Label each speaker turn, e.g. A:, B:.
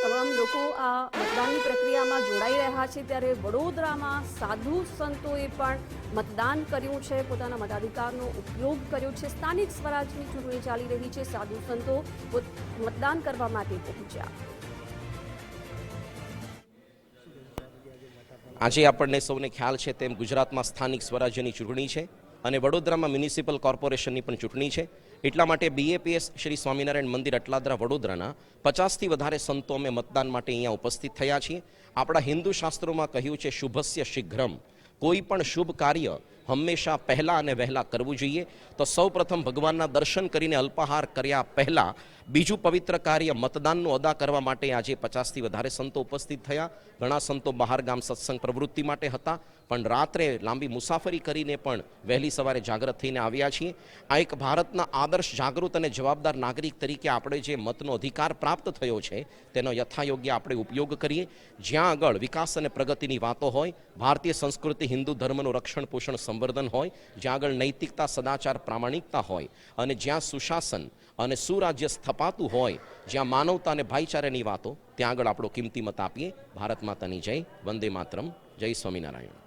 A: તમામ લોકો આ મતદાનની પ્રક્રિયામાં જોડાઈ રહ્યા છે ત્યારે વડોદરામાં સાધુ સંતોએ પણ મતદાન કર્યું છે, પોતાના મતાધિકારનો ઉપયોગ કર્યો છે। સ્થાનિક સ્વરાજની ચૂંટણી ચાલી રહી છે, સાધુ સંતો મતદાન કરવા માટે પહોંચ્યા।
B: આજે આપણને સૌને ખ્યાલ છે તેમ ગુજરાતમાં સ્થાનિક સ્વરાજ્યની ચૂંટણી છે અને વડોદરામાં મ્યુનિસિપલ કોર્પોરેશનની પણ ચૂંટણી છે। એટલા માટે BAPS શ્રી સ્વામિનારાયણ મંદિર અટલાદરા વડોદરાના 50થી વધારે સંતો અમે મતદાન માટે અહીંયા ઉપસ્થિત થયા છીએ। આપણા હિન્દુ શાસ્ત્રોમાં કહ્યું છે શુભસ્ય શીઘ્રમ, કોઈ પણ શુભ કાર્ય હંમેશા પહેલા અને વહેલા કરવું જોઈએ। તો સૌપ્રથમ ભગવાનના દર્શન કરીને અલ્પાહાર કર્યા પહેલા બીજું પવિત્ર કાર્ય મતદાનનું અદા કરવા માટે આજે 50થી વધારે સંતો ઉપસ્થિત થયા। ઘણા સંતો બહાર ગામ સત્સંગ પ્રવૃત્તિ માટે હતા, પણ રાત્રે લાંબી મુસાફરી કરીને પણ વહેલી સવારે જાગૃત થઈને આવ્યા છીએ। આ એક ભારતના આદર્શ જાગૃત અને જવાબદાર નાગરિક તરીકે આપણે જે મતનો અધિકાર પ્રાપ્ત થયો છે તેનો યથાયોગ્ય આપણે ઉપયોગ કરીએ। જ્યાં આગળ વિકાસ અને પ્રગતિની વાતો હોય, ભારતીય સંસ્કૃતિ હિન્દુ ધર્મનું રક્ષણ પોષણ સંવર્ધન હોય, જ્યાં આગળ નૈતિકતા સદાચાર પ્રામાણિકતા હોય અને જ્યાં સુશાસન અને સુરાજ્ય સ્થપાતું હોય, જ્યાં માનવતા અને ભાઈચારાની વાતો, ત્યાં આગળ આપણો કિંમતી મત આપીએ। ભારત માતાની જય, વંદે માતરમ, જય સ્વામિનારાયણ।